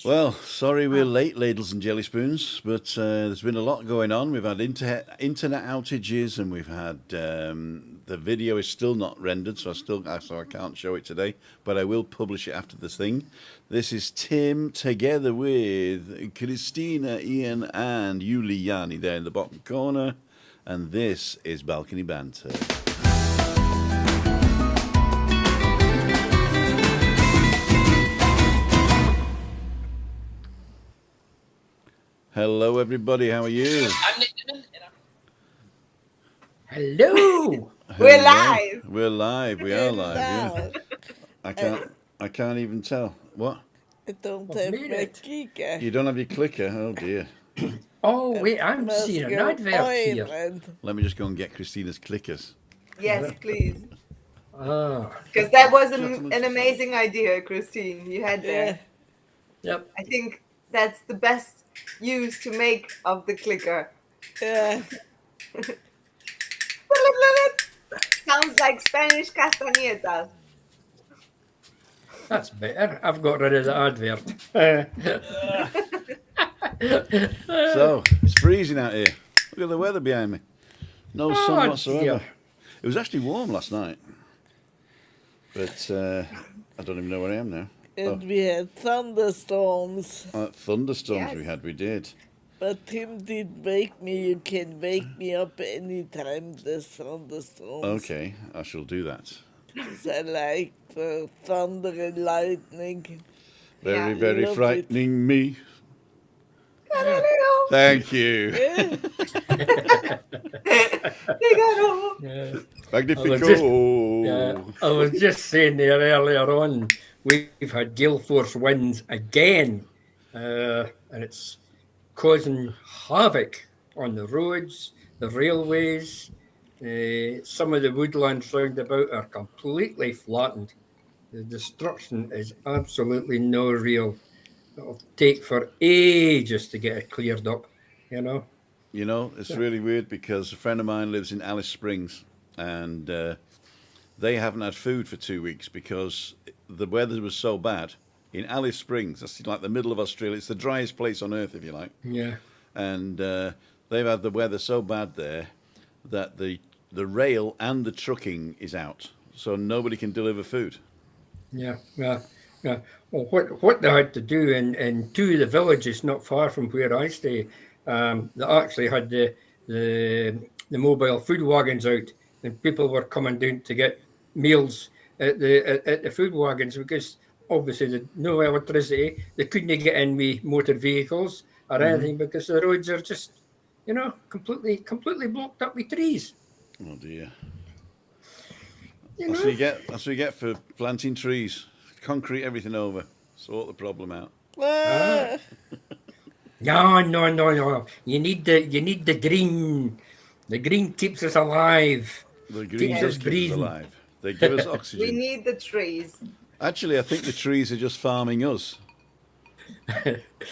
Well, sorry we're late, ladles and jelly spoons, but there's been a lot going on. We've had internet outages, and we've had the video is still not rendered, so I can't show it today, but I will publish it after this thing. This is Tim together with Christina, Ian, and Yuliani there in the bottom corner, and this is Balcony Banter. Hello, everybody. How are you? Hello. We're live. We're live. We are live. Yeah. I can't even tell. What? I don't I've have made my it. clicker. You don't have your clicker? Oh dear. Oh wait, I'm Must seeing an go advert here. island. Let me just go and get Christina's clickers. Yes, please. Ah, Because that was an amazing idea, Christine. You had there. yep. I think that's the best use to make of the clicker. Yeah. Sounds like Spanish castañetas. That's better. I've got rid of the advert. So, it's freezing out here. Look at the weather behind me. No sun whatsoever. Dear. It was actually warm last night. But I don't even know where I am now. And we had thunderstorms. Thunderstorms Yes. we did. But Tim did wake me. You can wake me up anytime there's thunderstorms. Okay, I shall do that. 'Cause I like the thunder and lightning. Very, Yeah, very love frightening me. Thank you. Yeah. Magnifico. I was just saying there earlier on, we've had gale force winds again, and it's causing havoc on the roads, the railways. Some of the woodlands round about are completely flattened. The destruction is absolutely no real. It'll take for ages to get it cleared up, you know. You know, it's really weird because a friend of mine lives in Alice Springs, and they haven't had food for 2 weeks because the weather was so bad. In Alice Springs, that's like the middle of Australia. It's the driest place on earth, if you like. Yeah. And they've had the weather so bad there that the rail and the trucking is out, so nobody can deliver food. Yeah. Well, what they had to do in two of the villages not far from where I stay, they actually had the mobile food wagons out, and people were coming down to get meals at the food wagons because obviously there's no electricity. They couldn't get in with motor vehicles or anything because the roads are just, completely blocked up with trees. Oh dear. You That's know? what you get for planting trees. Concrete everything over. Sort the problem out. Ah, No. You need the green. The green keeps us alive. The green Keeps does us keep us breathing. alive. They give us We oxygen. need the trees. Actually, I think the trees are just farming us.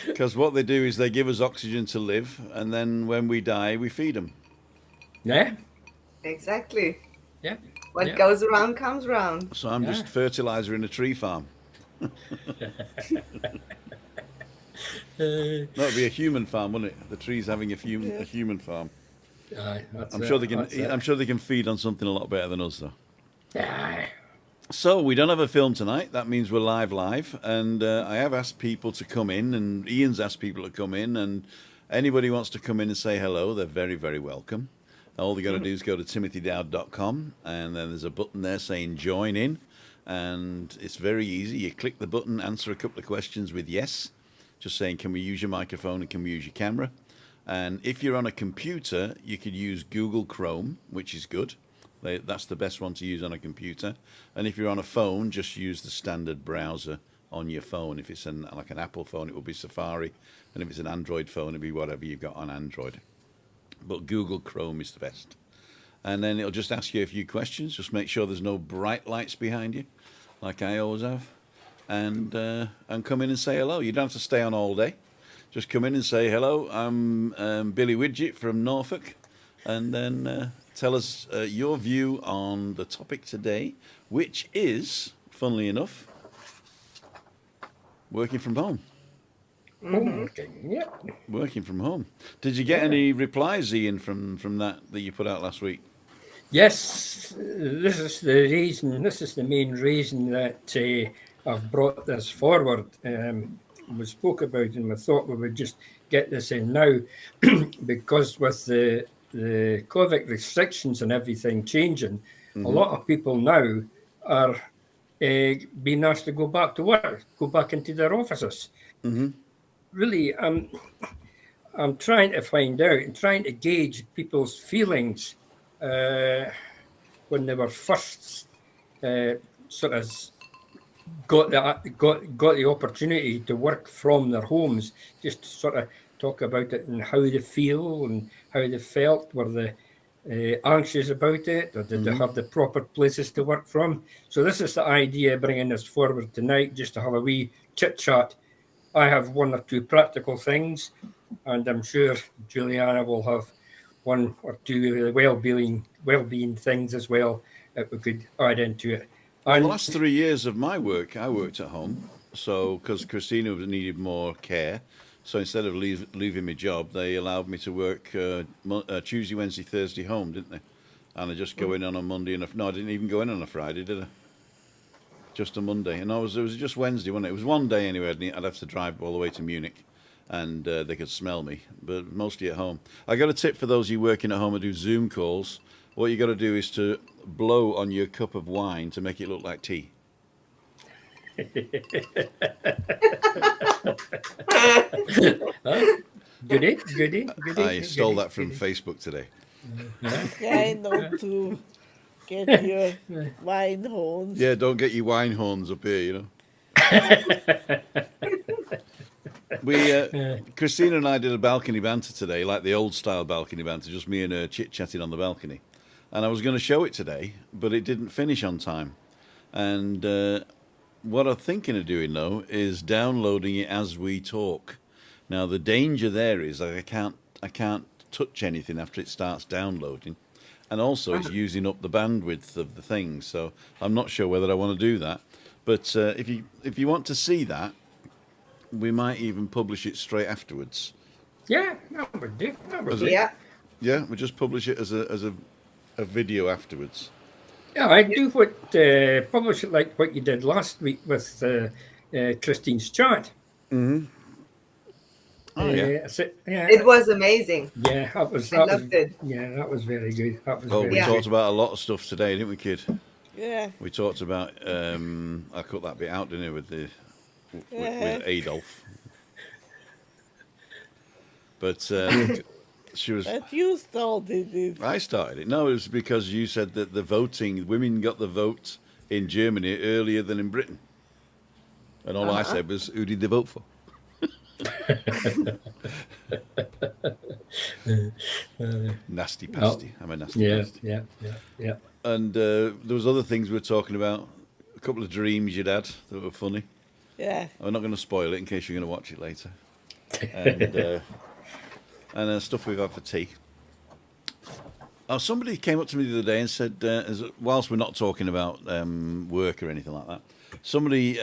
Because what they do is they give us oxygen to live, and then when we die, we feed them. Yeah. Exactly. Yeah. What Yeah. goes around comes around. So I'm just Yeah. fertilizer in a tree farm. That'd be a human farm, wouldn't it? The trees having a human farm. I'm sure they can feed on something a lot better than us, though. Aye. So we don't have a film tonight. That means we're live, and I have asked people to come in, and Ian's asked people to come in, and anybody who wants to come in and say hello, they're very, very welcome. All they got to do is go to timothydowd.com, and then there's a button there saying join in, and it's very easy. You click the button, answer a couple of questions with yes, just saying can we use your microphone and can we use your camera. And if you're on a computer, you could use Google Chrome, which is good. That's the best one to use on a computer. And if you're on a phone, just use the standard browser on your phone. If it's like an Apple phone, it will be Safari. And if it's an Android phone, it'll be whatever you've got on Android. But Google Chrome is the best. And then it'll just ask you a few questions. Just make sure there's no bright lights behind you, like I always have. And come in and say hello. You don't have to stay on all day. Just come in and say hello. I'm Billy Widget from Norfolk. And then tell us your view on the topic today, which is, funnily enough, Working from home. Home working. Yeah. Working from home. Did you get any replies, Ian, from that you put out last week? Yes, this is the reason. This is the main reason that I've brought this forward. We spoke about it and we thought we would just get this in now because with the COVID restrictions and everything changing, a lot of people now are being asked to go back to work, go back into their offices. Really, I'm trying to find out and trying to gauge people's feelings when they were first sort of got the opportunity to work from their homes, just to sort of talk about it and how they feel and how they felt. Were they anxious about it, or did they have the proper places to work from? So this is the idea, bringing this forward tonight, just to have a wee chit chat. I have one or two practical things, and I'm sure Juliana will have one or two well-being things as well that we could add into it. Well, the last 3 years of my work, I worked at home. So, because Christina needed more care, so instead of leaving my job, they allowed me to work Tuesday, Wednesday, Thursday home, didn't they? And I just go in on a Monday no, I didn't even go in on a Friday, did I? Just a Monday, and it was just Wednesday, wasn't it? It was one day anyway. I'd have to drive all the way to Munich, and they could smell me, but mostly at home. I got a tip for those of you working at home who do Zoom calls. What you got to do is to blow on your cup of wine to make it look like tea. Goody. I stole that from Facebook today. I know to get your wine horns. Yeah, don't get your wine horns up here, you know. Christina and I did a balcony banter today, like the old style balcony banter, just me and her chit-chatting on the balcony. And I was going to show it today, but it didn't finish on time. And what I'm thinking of doing, though, is downloading it as we talk. Now, the danger there is I can't touch anything after it starts downloading. And also, it's using up the bandwidth of the thing. So I'm not sure whether I want to do that. But if you want to see that, we might even publish it straight afterwards. Yeah, that would do. Yeah. Yeah, we just publish it as a video afterwards. Yeah, I do publish it like what you did last week with Christine's chat. Oh, yeah. It was amazing. Yeah, I loved it. Yeah, that was very good. We talked about a lot of stuff today, didn't we, kid? Yeah. We talked about. I cut that bit out, didn't I, with Adolf. But she was. But you started it. I started it. No, it was because you said that the voting, women got the vote in Germany earlier than in Britain, and all I said was, "Who did they vote for?" Nasty pasty. I'm a nasty pasty. Yeah. And there was other things we were talking about. A couple of dreams you'd had that were funny. Yeah. I'm not going to spoil it in case you're going to watch it later. And stuff we've had for tea. Oh, somebody came up to me the other day and said, whilst we're not talking about work or anything like that, somebody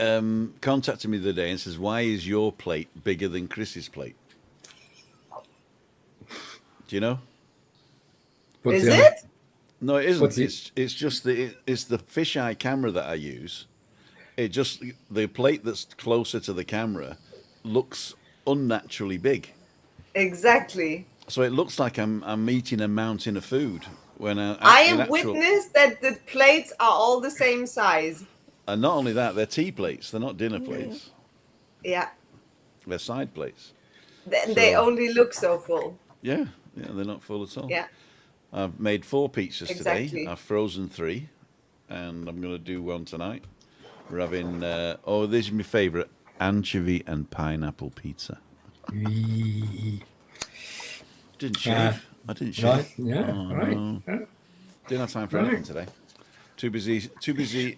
contacted me the other day and says, "Why is your plate bigger than Chris's plate?" Do you know? Is it? No, it isn't. It's just it's the fisheye camera that I use. It just the plate that's closer to the camera looks unnaturally big. Exactly. So it looks like I'm eating a mountain of food when I am witness that the plates are all the same size. And not only that, they're tea plates. They're not dinner plates. Yeah. They're side plates. They only look so full. Yeah, they're not full at all. Yeah. I've made 4 pizzas Exactly. today. I've frozen 3, and I'm going to do one tonight. We're having, this is my favourite, anchovy and pineapple pizza. Didn't shave. I didn't shave. Right. Yeah. Right. No. Didn't have time for anything today. Too busy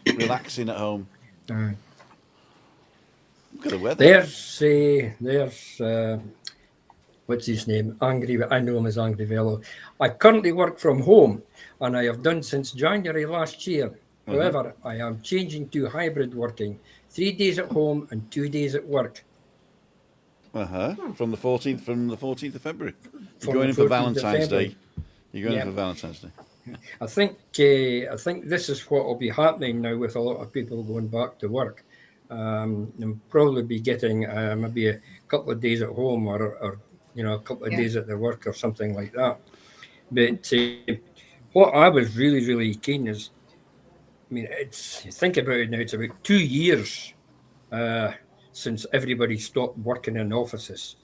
relaxing at home. Right. Look at the weather. There's what's his name? Angry. I know him as Angry Vello. I currently work from home, and I have done since January last year. However, I am changing to hybrid working 3 days at home and 2 days at work. From the 14th of February. You're From going the in for 14th of Valentine's February. Day. You're going in Yeah. for Valentine's Day. I think this is what will be happening now with a lot of people going back to work. They'll probably be getting maybe a couple of days at home or a couple of Yeah. days at their work or something like that. But what I was really, really keen is, I mean, you think about it now, it's about 2 years since everybody stopped working in offices.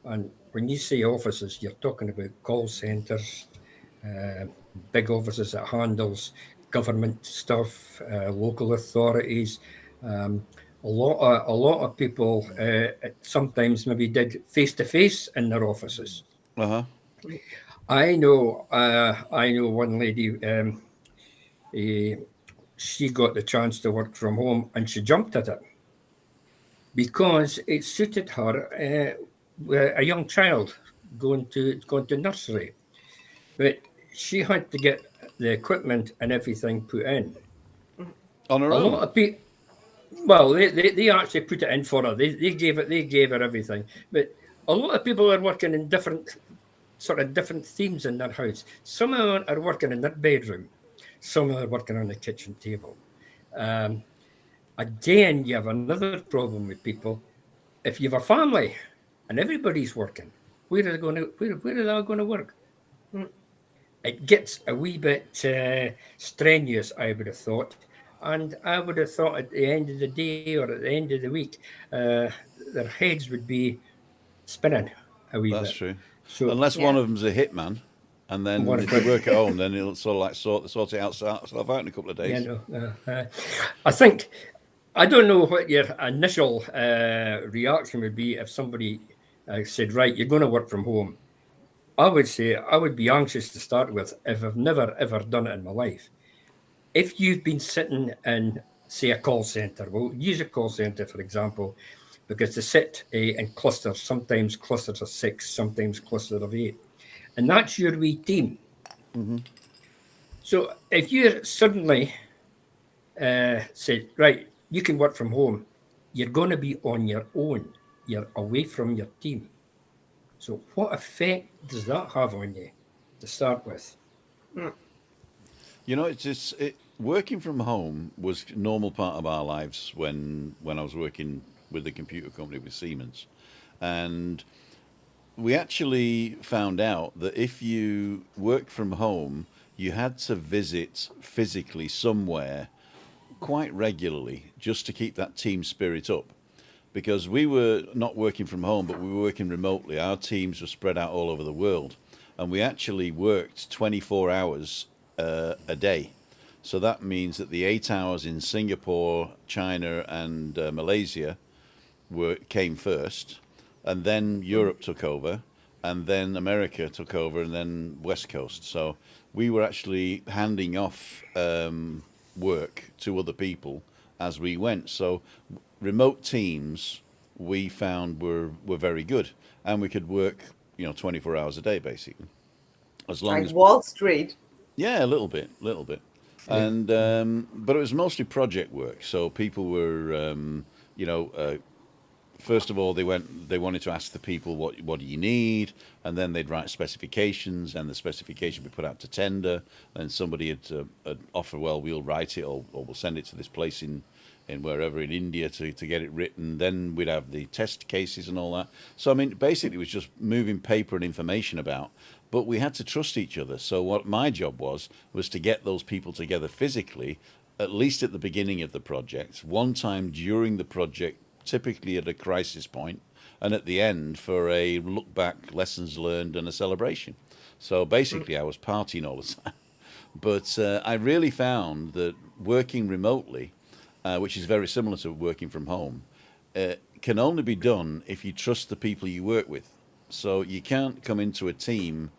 And when you say offices, you're talking about call centres, uh, big offices that handles government stuff, local authorities. A lot of people sometimes maybe did face to face in their offices. Uh-huh. I know one lady. Eh, she got the chance to work from home, and she jumped at it because it suited her. A young child going to nursery, but she had to get the equipment and everything put in. On her A own. lot of people, well, they actually put it in for her. They gave her everything, but a lot of people are working in different themes in their house. Some of them are working in their bedroom. Some are working on the kitchen table. Um, Again, you have another problem with people. If you have a family and everybody's working, where are they going to where are they going to work? It gets a wee bit strenuous, I would have thought. And I would have thought at the end of the day or at the end of the week, their heads would be spinning a wee That's bit. true. So, Unless one Yeah. of them's a hitman, and then what if they about, work at home, then it'll sort of like sort it out in a couple of days. I think, I don't know what your initial reaction would be if somebody said, right, you're going to work from home. I would say I would be anxious to start with if I've never ever done it in my life. If you've been sitting in, say, a call center, we'll use a call center, for example, because they sit in clusters, sometimes clusters of 6, sometimes clusters of 8. And that's your wee team. So if you're suddenly said, right, you can work from home, you're going to be on your own. You're away from your team. So what effect does that have on you to start with? You know, working from home was a normal part of our lives when I was working with the computer company with Siemens, and we actually found out that if you worked from home, you had to visit physically somewhere quite regularly just to keep that team spirit up. Because we were not working from home, but we were working remotely. Our teams were spread out all over the world, and we actually worked 24 hours a day. So that means that the 8 hours in Singapore, China, and Malaysia came first, and then Europe took over, and then America took over, and then West Coast. So we were actually handing off work to other people as we went. So remote teams we found were very good, and we could work 24 hours a day basically, as long Like as Wall Street. yeah, a little bit, Yeah. and but it was mostly project work. So people were first of all, they wanted to ask the people what do you need, and then they'd write specifications, and the specification would be put out to tender, and somebody would offer, well, we'll write it, or we'll send it to this place in wherever in India to get it written. Then we'd have the test cases and all that. So I mean, basically, it was just moving paper and information about. But we had to trust each other. So what my job was to get those people together physically, at least at the beginning of the project, one time during the project, typically at a crisis point, and at the end for a look back, lessons learned, and a celebration. So basically, I was partying all the time. But I really found that working remotely, which is very similar to working from home, can only be done if you trust the people you work with. So you can't come into a team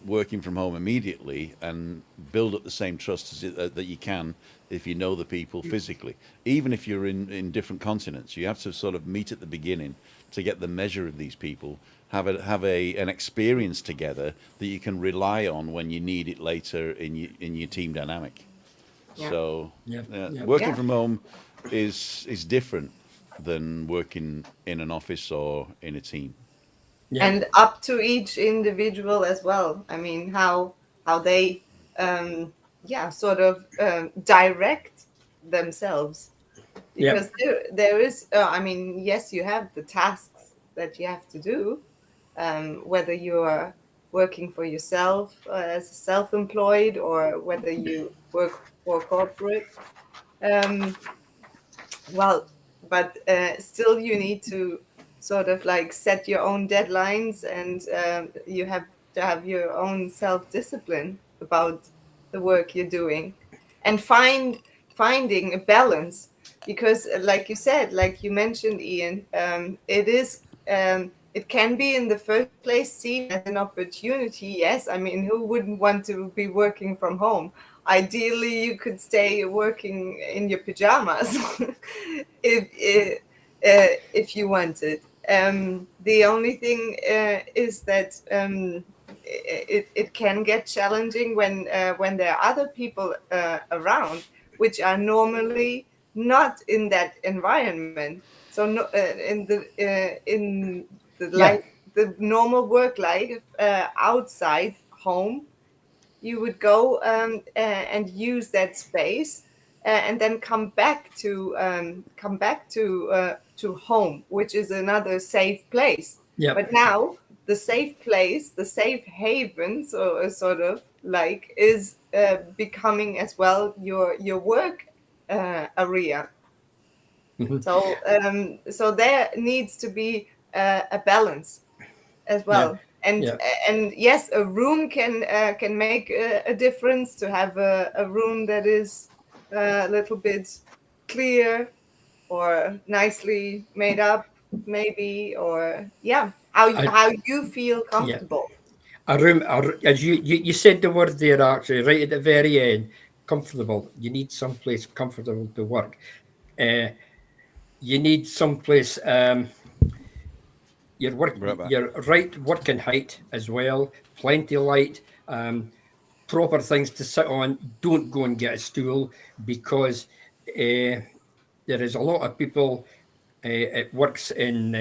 working from home immediately and build up the same trust that you can if you know the people physically. Even if you're in different continents, you have to sort of meet at the beginning to get the measure of these people, have an experience together that you can rely on when you need it later in your team dynamic. Yeah. So Yeah. Yeah. working Yeah. from home is different than working in an office or in a team. Yeah. And up to each individual as well. I mean, how they sort of direct themselves, Yeah. because there is I mean, yes, you have the tasks that you have to do, whether you are working for yourself as self-employed, or whether you work for corporate. um, well, but still you need to sort of like set your own deadlines, and you have to have your own self-discipline about the work you're doing, and finding a balance, because like you said, like you mentioned, Ian, it can be in the first place seen as an opportunity. Yes, I mean, who wouldn't want to be working from home? Ideally, you could stay working in your pajamas if you wanted. The only thing is that it can get challenging when there are other people around, which are normally not in that environment. So no, in the Yeah. life, the normal work life outside home, you would go and use that space, and then come back to home, which is another safe place. Yeah. But now the safe place, the safe haven, so sort of like, is becoming as well your work area. Mhm. So there needs to be a balance as Yeah. well. And Yeah. and yes, a room can make a difference, to have a room that is a little bit clear or nicely made up, maybe, or yeah, I, how you feel yeah. comfortable. As you said the word there, actually, right at the very end, comfortable. You need someplace comfortable to work. Uh, you need someplace, Right back. your right working height as well, plenty of light, proper things to sit on. Don't go and get a stool, because there is a lot of people. It works in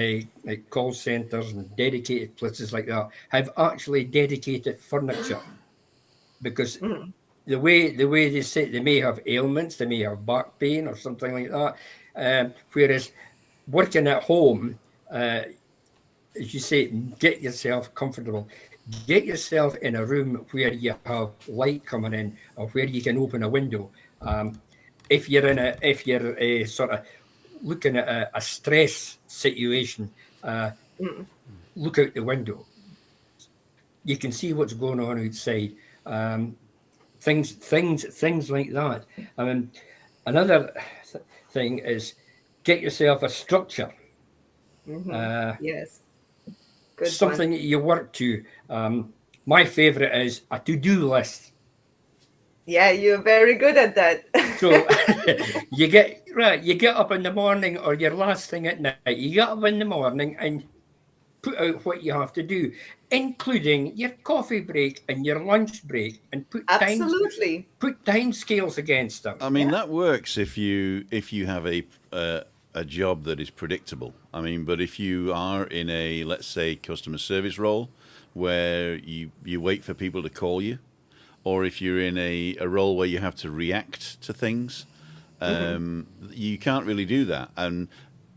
like call centers and dedicated places like that. Have actually dedicated furniture, because Mm. the way they say, they may have ailments, they may have back pain or something like that. Whereas working at home, as you say, get yourself comfortable. Get yourself in a room where you have light coming in, or where you can open a window. If you're sort of looking at a stress situation, uh, Mm. look out the window. You can see what's going on outside. Um, things like that. I mean, another thing is, get yourself a structure, Hmm. uh, Yes, good one. something that you work to. My favorite is a to-do list. Yeah, you're very good at that. So you get up in the morning, or your last thing at night. You get up in the morning and put out what you have to do, including your coffee break and your lunch break, and Absolutely. put time scales against them. I mean, Yeah. that works if you have a job that is predictable. I mean, but if you are in a, let's say, customer service role where you wait for people to call you, or if you're in a role where you have to react to things, Hmm. you can't really do that. And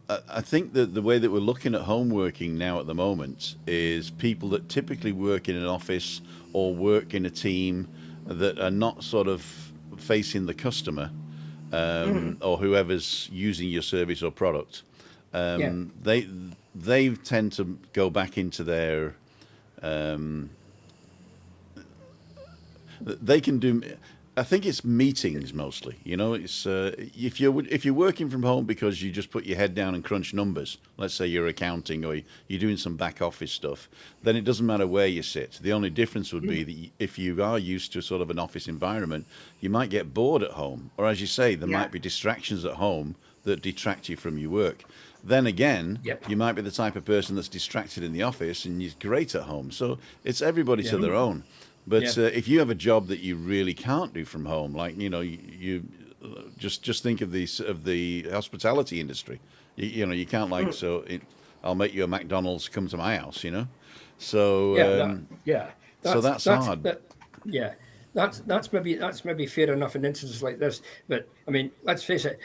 I think that the way that we're looking at home working now at the moment is people that typically work in an office or work in a team that are not sort of facing the customer, Hmm. or whoever's using your service or product. Yeah, They tend to go back into their, they can do. I think it's meetings mostly. You know, it's if you're working from home because you just put your head down and crunch numbers. Let's say you're accounting or you're doing some back office stuff. Then it doesn't matter where you sit. The only difference would be that if you are used to sort of an office environment, you might get bored at home, or as you say, there Yeah. might be distractions at home that detract you from your work. Then again, yep, you might be the type of person that's distracted in the office and you're great at home. So it's everybody to yeah, their own. yeah, But if you have a job that you really can't do from home, like you just think of the hospitality industry. You can't I'll make you a McDonald's, come to my house. So so that's hard. Yeah, that's maybe fair enough in instances like this. But I mean, let's face it,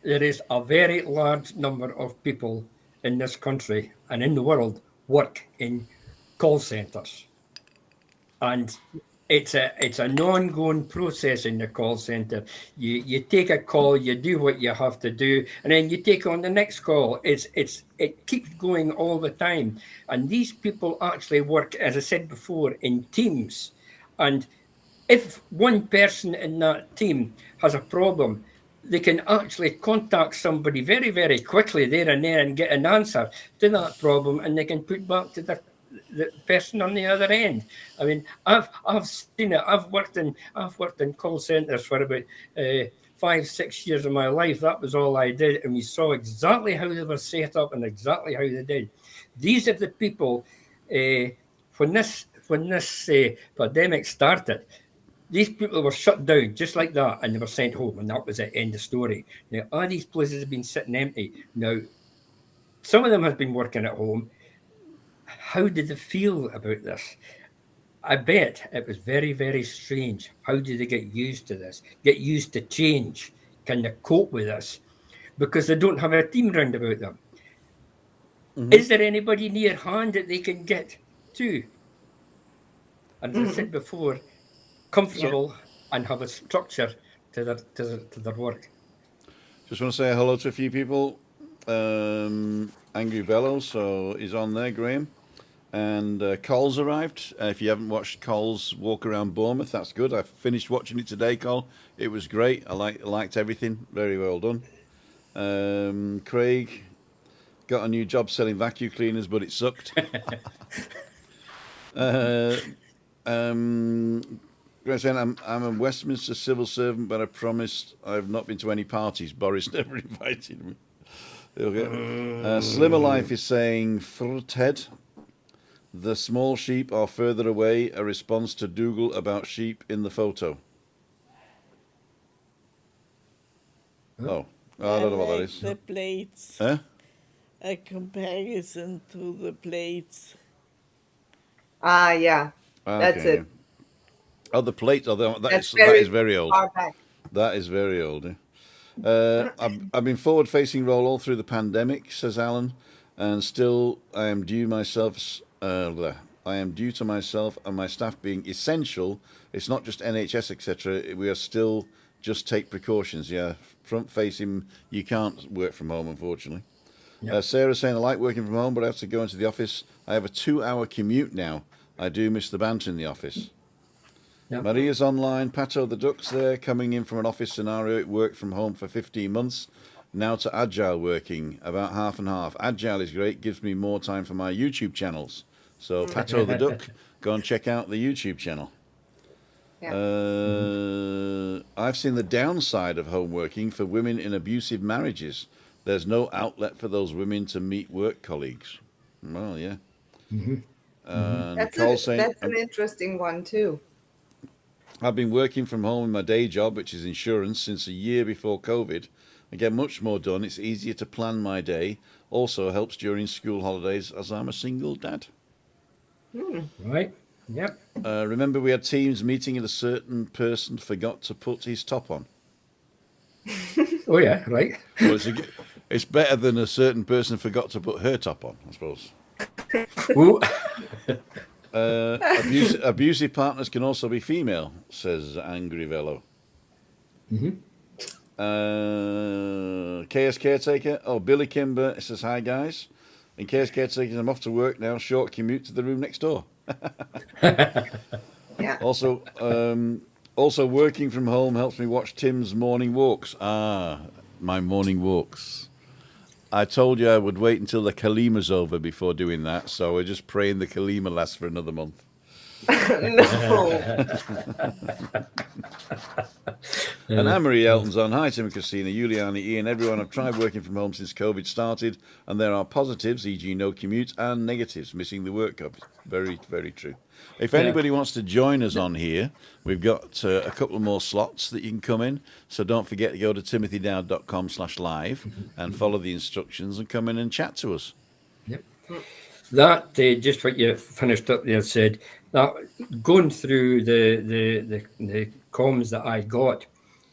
there is a very large number of people in this country and in the world work in call centres, and it's an ongoing process in the call centre. You take a call, you do what you have to do, and then you take on the next call. It keeps going all the time, and these people actually work, as I said before, in teams. And if one person in that team has a problem, they can actually contact somebody very, very quickly there and there and get an answer to that problem, and they can put back to the person on the other end. I mean, I've seen it. I've worked in call centres for about 5-6 years of my life. That was all I did, and we saw exactly how they were set up and exactly how they did. These are the people when this pandemic started. These people were shut down just like that, and they were sent home, and that was it. End of story. Now, all these places have been sitting empty. Now, some of them have been working at home. How did they feel about this? I bet it was very, very strange. How did they get used to this? Get used to change? Can they cope with this? Because they don't have a team round about them. Mm-hmm. Is there anybody near hand that they can get to? And as I said before, comfortable and have a structure to their work. Just want to say hello to a few people. Angry Bellow, so he's on there, Graham. And Cole's arrived. If you haven't watched Cole's walk around Bournemouth, that's good. I finished watching it today, Cole. It was great. I liked everything. Very well done. Craig got a new job selling vacuum cleaners, but it sucked. Graham saying, I'm a Westminster civil servant, but I promised I've not been to any parties. Boris never invited me. Okay. Slimmer Life is saying, Ted, the small sheep are further away, a response to Dougal about sheep in the photo. Oh, I don't know what that is. The plates. Huh? A comparison to the plates. Yeah. That's it. Oh, the plates. Oh, that is very old. That is very old. I've been forward-facing role all through the pandemic, says Alan, and still I am due to myself and my staff being essential. It's not just NHS, etc. We are still just take precautions. Yeah, front-facing, you can't work from home, unfortunately. Yep. Sarah's saying, I like working from home, but I have to go into the office. I have a 2-hour commute now. I do miss the banter in the office. Yep. Maria's online. Pato the Duck's there, coming in from an office scenario. It worked from home for 15 months. Now to agile working, about half and half. Agile is great, gives me more time for my YouTube channels. So Pato the Duck, go and check out the YouTube channel. Yeah. I've seen the downside of home working for women in abusive marriages. There's no outlet for those women to meet work colleagues. Well, yeah. Mm-hmm. That's an interesting one too. I've been working from home in my day job, which is insurance, since a year before COVID. I get much more done. It's easier to plan my day. Also helps during school holidays, as I'm a single dad. Right. Yep. Remember we had teams meeting and a certain person forgot to put his top on. Oh, yeah, right. Well, it's better than a certain person forgot to put her top on, I suppose. Abusive partners can also be female, says Angry Velo. Mm-hmm. KS Caretaker. Oh, Billy Kimber says, hi, guys. In KS Caretaker, I'm off to work now. Short commute to the room next door. Yeah. Also, working from home helps me watch Tim's morning walks. My morning walks. I told you I would wait until the Kalima's over before doing that, so we're just praying the Kalima lasts for another month. No. And Anne-Marie Elton's on. Hi, Tim and Christina, Juliana, Ian, everyone. I've tried working from home since COVID started, and there are positives, e.g. no commute, and negatives, missing the work cup. Very, very true. If anybody wants to join us on here, we've got a couple more slots that you can come in. So don't forget to go to timothydowd.com/live and follow the instructions and come in and chat to us. Yep. That just what you finished up there said, that going through the comms that I got,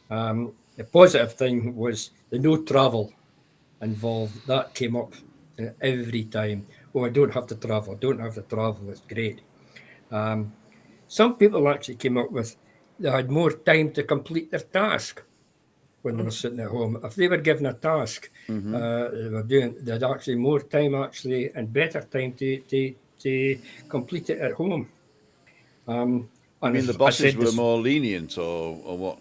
the positive thing was the no travel involved. That came up every time. Oh, I don't have to travel. It's great. Some people actually came up with they had more time to complete their task when they were sitting at home. If they were given a task, they had actually more time and better time to complete it at home. I mean, the bosses were more lenient, or what?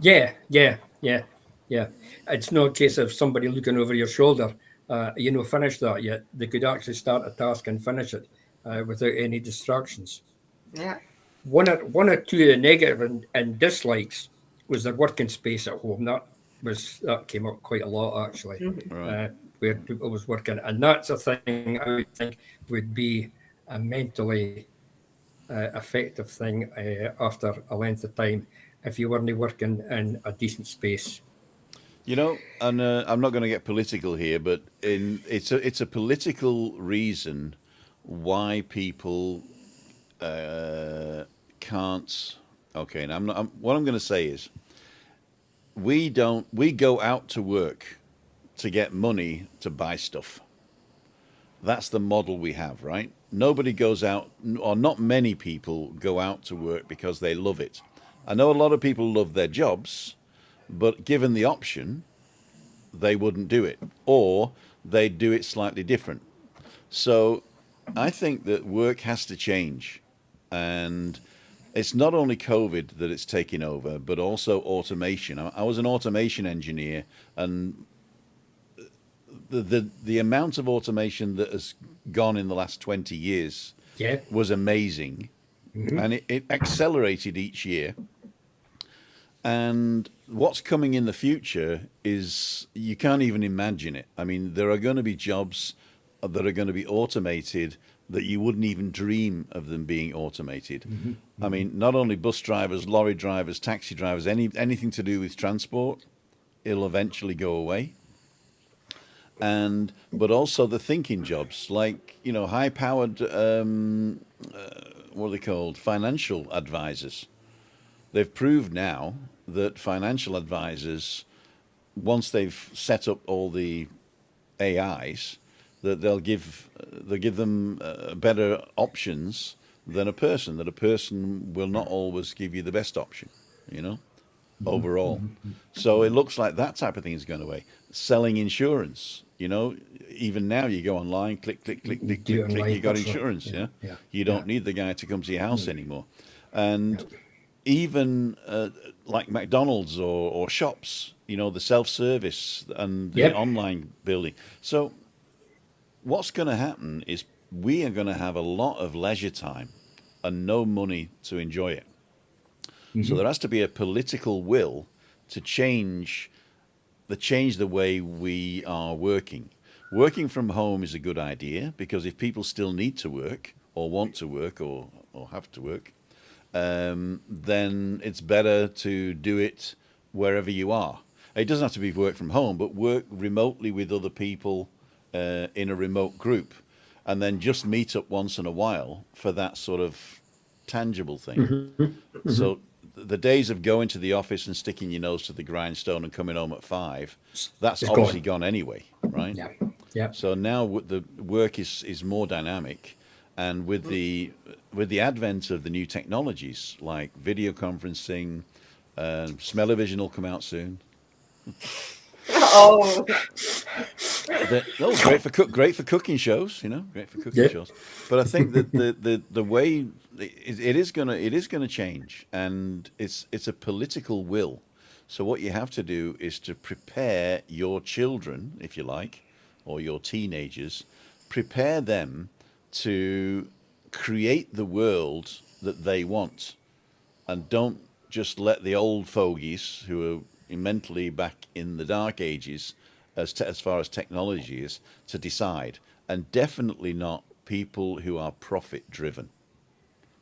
Yeah. It's not a case of somebody looking over your shoulder. Finish that yet. They could actually start a task and finish it without any distractions. Yeah. One or two of the negative and dislikes was their working space at home. That came up quite a lot actually, Right. where people was working, and that's a thing I would think would be a mentally effective thing after a length of time if you weren't working in a decent space. And I'm not going to get political here, but it's a political reason why people can't. Okay, now what I'm going to say is we go out to work to get money to buy stuff. That's the model we have, right? Nobody goes out, or not many people go out to work because they love it. I know a lot of people love their jobs, but given the option, they wouldn't do it, or they'd do it slightly different. So I think that work has to change, and it's not only COVID that it's taking over, but also automation. I was an automation engineer, and the amount of automation that has gone in the last 20 years was amazing, and it accelerated each year. And what's coming in the future is you can't even imagine it. I mean, there are going to be jobs that are going to be automated that you wouldn't even dream of them being automated. I mean, not only bus drivers, lorry drivers, taxi drivers, anything to do with transport, it'll eventually go away. But also the thinking jobs, like high-powered, what are they called? Financial advisors. They've proved now that financial advisors, once they've set up all the AIs, that they'll give them better options than a person. That a person will not always give you the best option, overall. So it looks like that type of thing is going away. Selling insurance, even now you go online, click, you got insurance. Yeah. You don't need the guy to come to your house anymore. And even like McDonald's or shops, the self-service and the online building. So what's going to happen is we are going to have a lot of leisure time and no money to enjoy it. So there has to be a political will to change the way we are working. Working from home is a good idea because if people still need to work or want to work or have to work, then it's better to do it wherever you are. It doesn't have to be work from home, but work remotely with other people in a remote group, and then just meet up once in a while for that sort of tangible thing. So the days of going to the office and sticking your nose to the grindstone and coming home at 5, that's obviously gone anyway, right? Yeah. So now the work is more dynamic, and with the advent of the new technologies like video conferencing, smell-o-vision will come out soon. Oh. Great for cooking shows, great for cooking shows. But I think that the way it is gonna change, and it's a political will. So what you have to do is to prepare your children, if you like, or your teenagers, prepare them to create the world that they want, and don't just let the old fogies who are mentally back in the dark ages, as far as technology is, to decide, and definitely not people who are profit driven.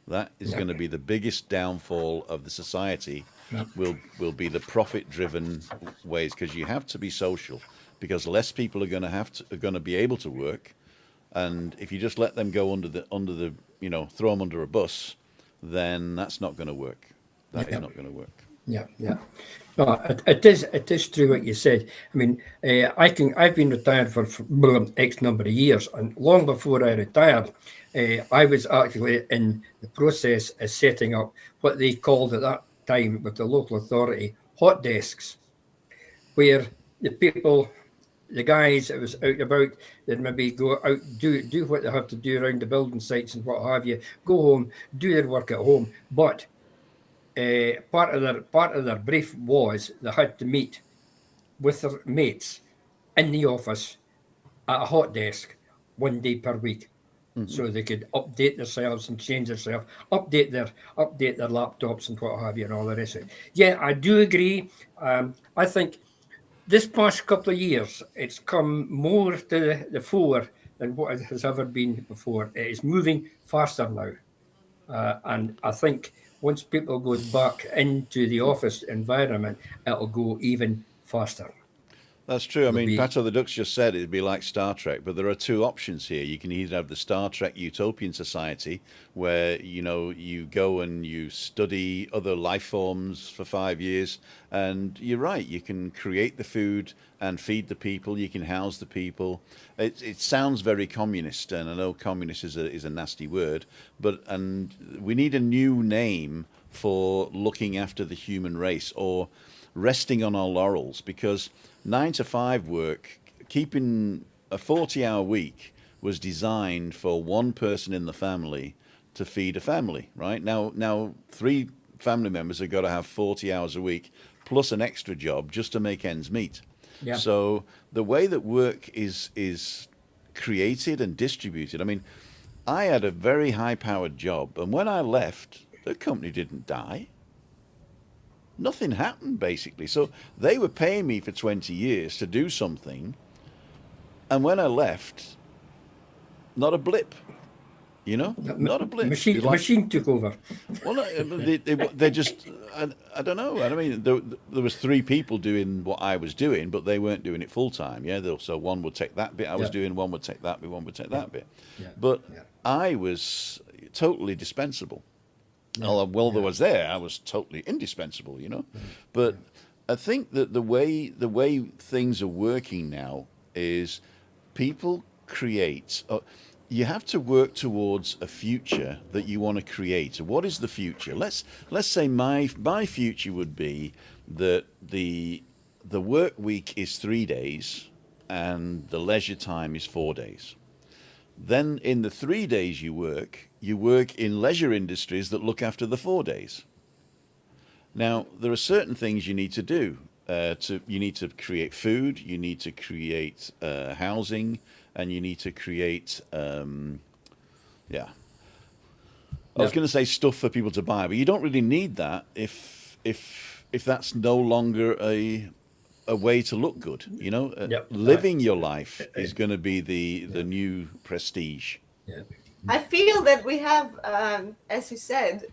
That is Yeah. going to be the biggest downfall of the society. Yeah. Will be the profit driven ways, because you have to be social, because less people are going to are going to be able to work, and if you just let them go under the throw them under a bus, then that's not going to work. That is Yeah. not going to work. Yeah, yeah. No, it is true what you said. I mean, I've been retired for X number of years, and long before I retired, I was actually in the process of setting up what they called at that time with the local authority hot desks, where the people, the guys that was out and about, they'd maybe go out, do what they have to do around the building sites and what have you, go home, do their work at home, but part of their brief was they had to meet with their mates in the office at a hot desk 1 day per week, Hmm. so they could update themselves and change themselves, update their laptops and what have you, and all the rest of it. Yeah, I do agree. I think this past couple of years, it's come more to the fore than what it has ever been before. It is moving faster now. And I think once people goes back into the office environment, it'll go even faster. That's true. I It'll mean, be Pato the Duck's just said it'd be like Star Trek, but there are two options here. You can either have the Star Trek utopian society, where you go and you study other life forms for 5 years, and you're right. You can create the food and feed the people. You can house the people. It sounds very communist, and I know communist is a nasty word, and we need a new name for looking after the human race, or resting on our laurels, because 9 to 5 work, keeping a 40-hour week, was designed for one person in the family to feed a family. Right now, three family members have got to have 40 hours a week plus an extra job just to make ends meet. yeah, So the way that work is created and distributed, I mean, I had a very high-powered job, and when I left, the company didn't die. Nothing happened, basically. So they were paying me for 20 years to do something, and when I left, not a blip, not a blip. machine It's like, machine took over. well, no, they just, I don't know. I mean, there was three people doing what I was doing, but they weren't doing it full time. Yeah, so one would take that bit I was Yeah, doing, one would take that bit, one would take yeah, that bit. yeah, But yeah, I was totally dispensable. yeah, While there yeah, was there, I was totally indispensable. But I think that the way things are working now is people create. You have to work towards a future that you want to create. What is the future? Let's say my future would be that the work week is 3 days and the leisure time is 4 days. Then in the 3 days you work in leisure industries that look after the 4 days. Now, there are certain things you need to do. You need to create food, you need to create housing, and you need to create, yeah. I was yeah, going to say stuff for people to buy, but you don't really need that if that's no longer a way to look good. yeah. Living your life is going to be the new prestige. Yeah. I feel that we have, as you said,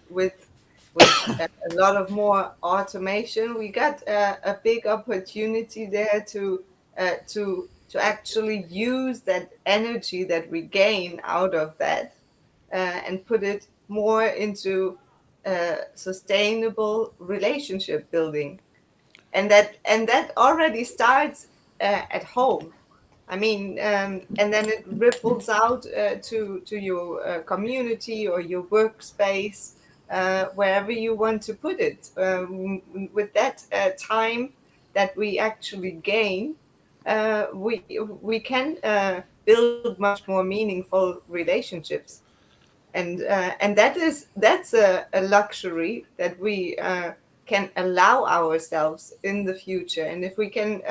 with a lot of more automation, we got a big opportunity there to actually use that energy that we gain out of that and put it more into sustainable relationship building, and that already starts at home. I mean, and then it ripples out to your community or your workspace, wherever you want to put it. With that time that we actually gain, we can build much more meaningful relationships, and that's a luxury that we can allow ourselves in the future. And if we can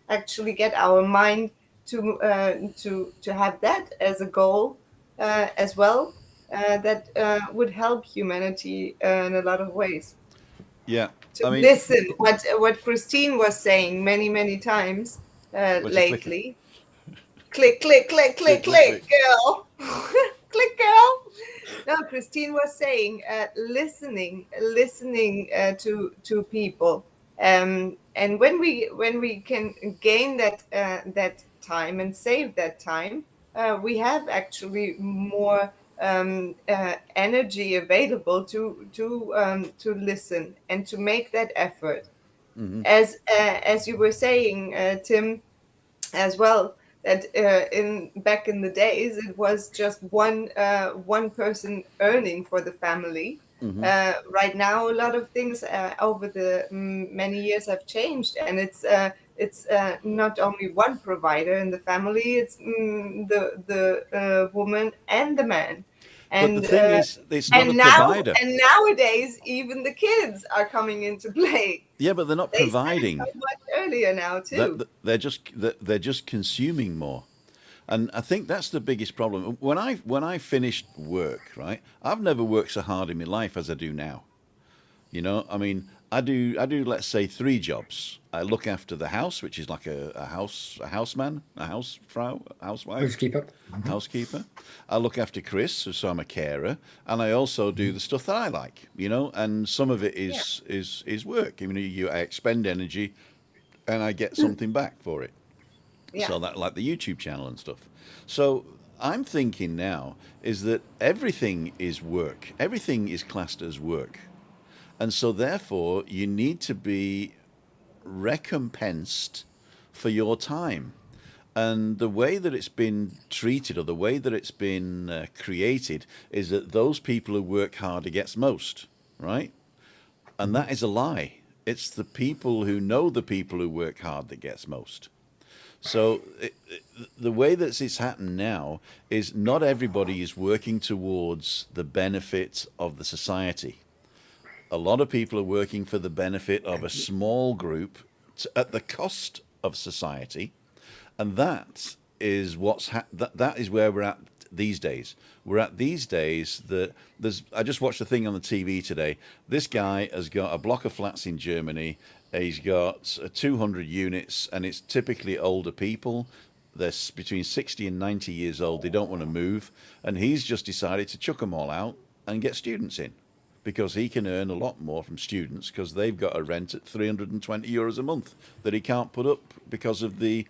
actually get our mind to have that as a goal, as well, that would help humanity in a lot of ways. Yeah, To I mean, listen, what Christine was saying many times what's she clicking? lately. Click, click, click, Click, click, click, click. click, girl. Click, girl. No, Christine was saying listening to people, and when we can gain that time and save that time, we have actually more energy available to listen and to make that effort. As you were saying, Tim, as well, that in back in the days it was just one person earning for the family. Right now a lot of things over the many years have changed, and it's not only one provider in the family, it's the woman and the man. But the and thing uh, is, it's not a and now provider. and nowadays even the kids are coming into play. Yeah, but they're not They started providing. so much earlier now too. They're just consuming more. And I think that's the biggest problem. When I finished work, right? I've never worked so hard in my life as I do now. You know, I mean, I do let's say three jobs. I look after the house, which is like a houseman, a housefrau, a housewife, Housekeeper. housekeeper. I look after Chris, so I'm a carer, and I also do the stuff that I like. You know, and some of it Yeah. is work. I mean, I expend energy, and I get something back for it. Yeah. So that like the YouTube channel and stuff. So I'm thinking now is that everything is work. Everything is classed as work. And so therefore you need to be recompensed for your time. And the way that it's been treated, or the way that it's been created, is that those people who work harder gets most, right? And that is a lie. It's the people who know the people who work hard that gets most. So the way that it's happened now is not everybody is working towards the benefit of the society. A lot of people are working for the benefit of a small group at the cost of society, and that is that is where we're at these days. We're at these days that there's. I just watched a thing on the TV today. This guy has got a block of flats in Germany. He's got 200 units, and it's typically older people. They're between 60 and 90 years old. They don't want to move, and he's just decided to chuck them all out and get students in, because he can earn a lot more from students because they've got a rent at 320 euros a month that he can't put up because of the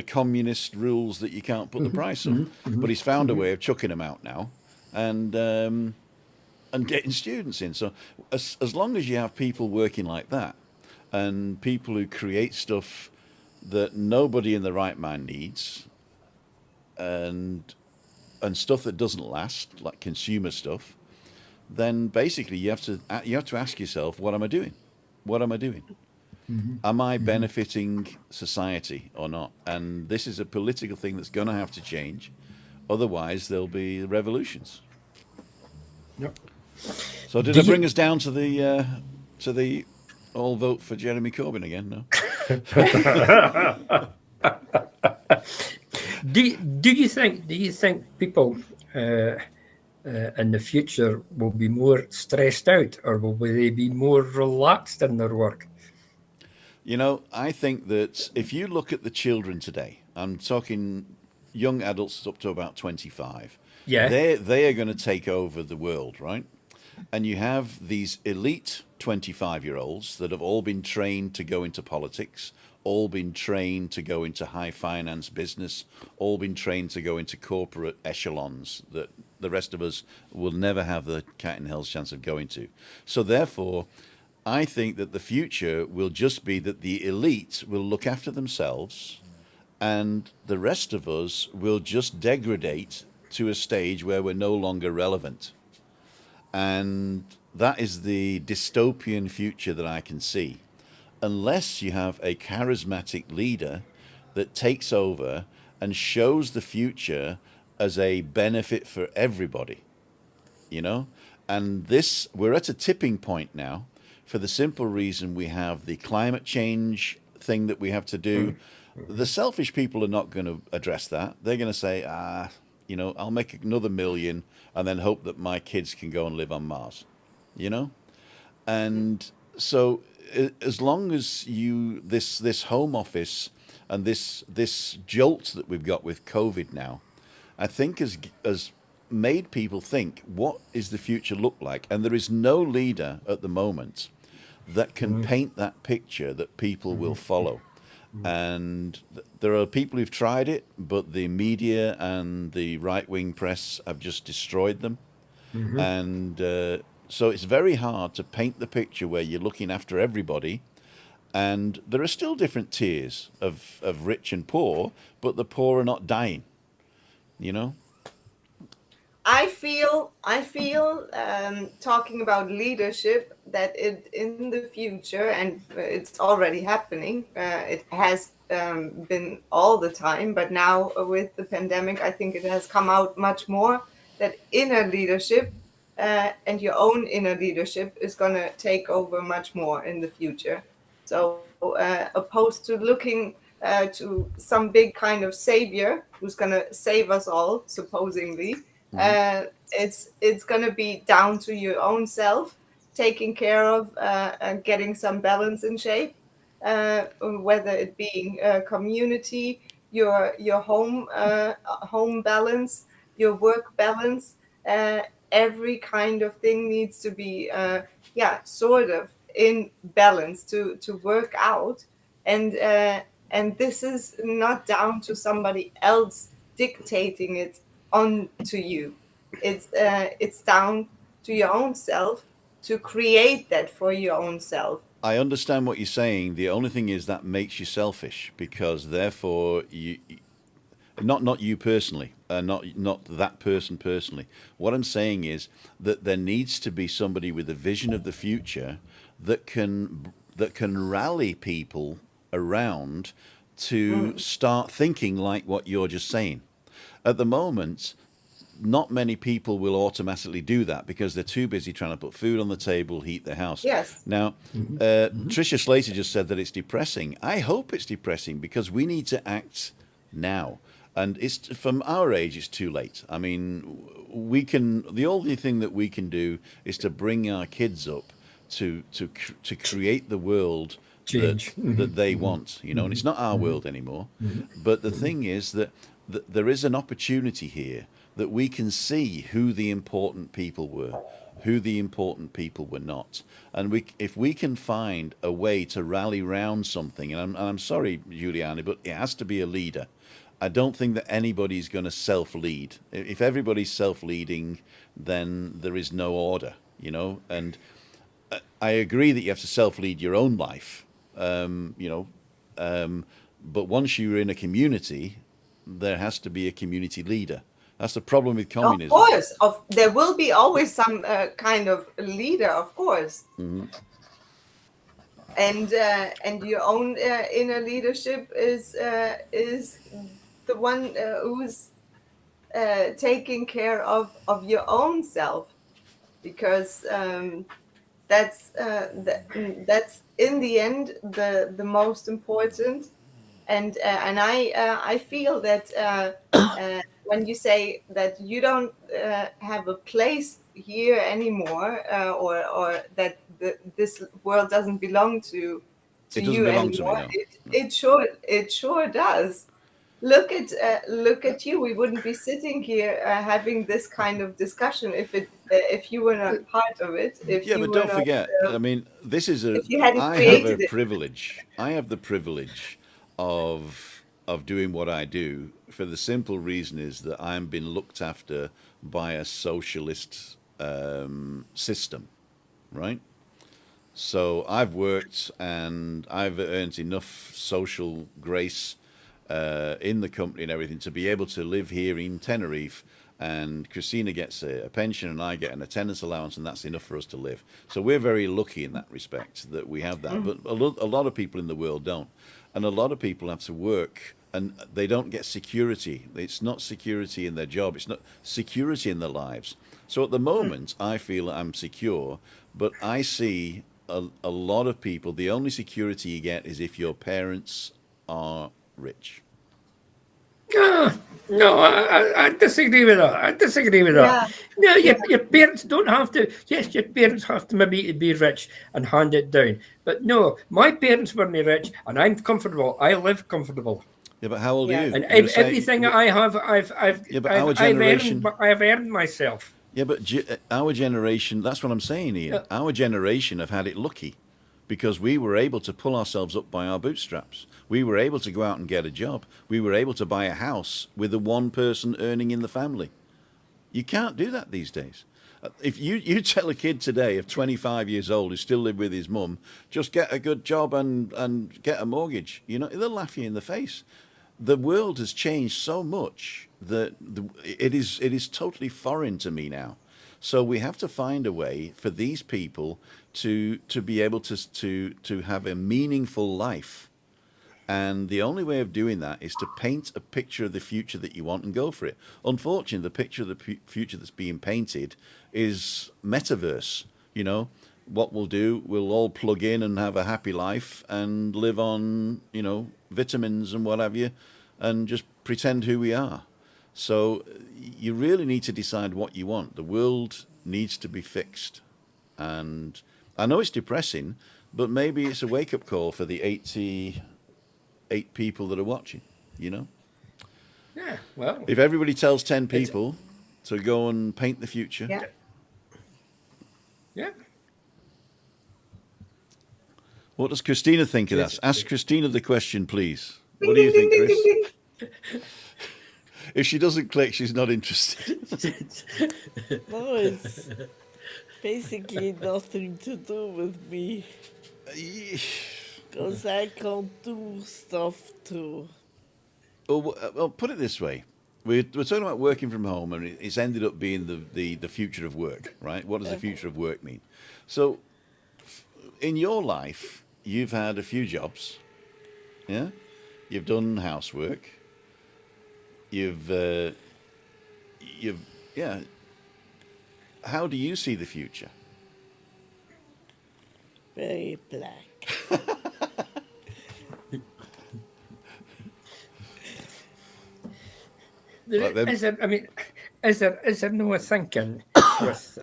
communist rules that you can't put the price up. But he's found a way of chucking them out now, and getting students in. So as long as you have people working like that, and people who create stuff that nobody in the right mind needs, and stuff that doesn't last, like consumer stuff, then basically you have to ask yourself, what am I doing? What am I doing? Am I benefiting society or not? And this is a political thing that's going to have to change. Otherwise, there'll be revolutions. Yep. So did Do I bring you, us down to the all vote for Jeremy Corbyn again? No. do you think people uh, in the future will be more stressed out, or will they be more relaxed in their work? You know, I think that if you look at the children today, I'm talking young adults up to about 25, Yeah. they are going to take over the world, right? And you have these elite 25-year-olds that have all been trained to go into politics, all been trained to go into high finance business, all been trained to go into corporate echelons that the rest of us will never have the cat in hell's chance of going to. So therefore, I think that the future will just be that the elite will look after themselves, and the rest of us will just degrade to a stage where we're no longer relevant. And that is the dystopian future that I can see. Unless you have a charismatic leader that takes over and shows the future as a benefit for everybody, you know? And we're at a tipping point now, for the simple reason we have the climate change thing that we have to do. The selfish people are not going to address that. They're going to say, I'll make another million and then hope that my kids can go and live on Mars, you know? And so as long as this home office and this jolt that we've got with COVID now, I think has made people think, what is the future look like? And there is no leader at the moment that can paint that picture that people will follow. And there are people who've tried it, but the media and the right-wing press have just destroyed them. And so it's very hard to paint the picture where you're looking after everybody. And there are still different tiers of rich and poor, but the poor are not dying, you know? I feel talking about leadership that in the future, and it's already happening. It has been all the time, but now with the pandemic, I think it has come out much more that inner leadership and your own inner leadership is going to take over much more in the future. So opposed to looking to some big kind of savior who's going to save us all, supposedly. It's going to be down to your own self, taking care of getting some balance in shape, whether it being community, your home balance, your work balance. Every kind of thing needs to be sort of in balance to work out, and this is not down to somebody else dictating it on to you. It's down to your own self to create that for your own self. I understand what you're saying. The only thing is that makes you selfish because therefore not you personally, not that person personally. What I'm saying is that there needs to be somebody with a vision of the future that can rally people around to start thinking like what you're just saying. At the moment, not many people will automatically do that because they're too busy trying to put food on the table, heat their house. Yes. Now, Tricia Slater just said that it's depressing. I hope it's depressing because we need to act now. And it's from our age, it's too late. I mean, the only thing that we can do is to bring our kids up to create the world Change. that they want, and it's not our world anymore. But the thing is that there is an opportunity here that we can see who the important people were, who the important people were not. And if we can find a way to rally round something, and I'm sorry, Giuliani, but it has to be a leader. I don't think that anybody's going to self-lead. If everybody's self-leading, then there is no order, And I agree that you have to self-lead your own life, but once you're in a community, there has to be a community leader. That's the problem with communism. Of course, there will be always some kind of leader, of course. And your own inner leadership is the one who's taking care of your own self, because that's in the end the most important. And I feel that when you say that you don't have a place here anymore, or that this world doesn't belong to It doesn't you belong to me, anymore, no. it sure does. Look at you. We wouldn't be sitting here having this kind of discussion if you were not part of it. Yeah, but don't forget. I mean, this is if you hadn't I have a created it. privilege. I have the privilege of doing what I do for the simple reason is that I'm being looked after by a socialist system, right? So I've worked and I've earned enough social grace in the company and everything to be able to live here in Tenerife, and Christina gets a pension and I get an attendance allowance, and that's enough for us to live. So we're very lucky in that respect that we have that. But a lot of people in the world don't. And a lot of people have to work and they don't get security. It's not security in their job. It's not security in their lives. So at the moment, I feel I'm secure, but I see a lot of people, the only security you get is if your parents are rich. No, I disagree with that. I disagree with that. Yeah, No, yeah, your parents don't have to. Yes, your parents have to maybe to be rich and hand it down. But no, my parents weren't rich, and I'm comfortable. I live comfortable, Yeah, but how old are yes. you? and You're saying, everything I have, yeah, but our Earned. generation. I've earned myself. Yeah, but our generation, that's what I'm saying, Ian. Yeah. Our generation have had it lucky because we were able to pull ourselves up by our bootstraps. We were able to go out and get a job. We were able to buy a house with the one person earning in the family. You can't do that these days. If you tell a kid today of 25 years old who still live with his mum, just get a good job and get a mortgage, they'll laugh you in the face. The world has changed so much that it is totally foreign to me now. So we have to find a way for these people to be able to have a meaningful life. And the only way of doing that is to paint a picture of the future that you want and go for it. Unfortunately, the picture of the future that's being painted is metaverse. You know, what we'll do, we'll all plug in and have a happy life and live on, vitamins and what have you, and just pretend who we are. So you really need to decide what you want. The world needs to be fixed. And I know it's depressing, but maybe it's a wake up call for the 88 people that are watching, you know? Yeah. Well, If everybody tells 10 it's people to go and paint the future, Yeah. yeah. what does Christina think of that? It's, Ask Christina the question, please. Ding, What do you ding, ding, think, ding, Chris? ding, ding. If she doesn't click, she's not interested. No, it's basically nothing to do with me. Because I can't do stuff too. Well, put it this way. We're talking about working from home, and it's ended up being the future of work, right? What does the future of work mean? So, in your life, you've had a few jobs, yeah? You've done housework. You've, yeah. How do you see the future? Very black. Like them? is there? I mean, is there no thinking with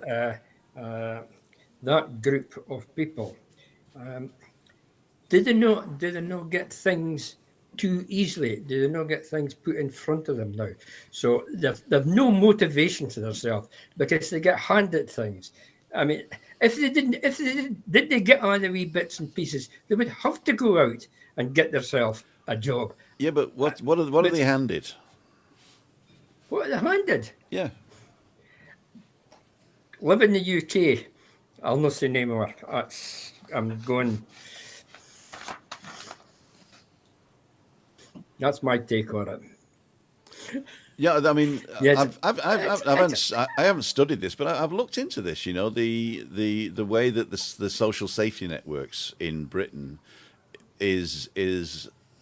that group of people? Um, do they not get things too easily? Do they not get things put in front of them now? So they've no motivation to themselves because they get handed things. I mean, if they did they get all the wee bits and pieces, they would have to go out and get themselves a job. Yeah, but Uh, what are But they handed? what are they handed? Yeah. Live in the UK. I'll not say name more. I'm going. That's my take on it. Yeah, I mean, Yes, I haven't studied this, but I've looked into this. You know, the way that the social safety net works in Britain is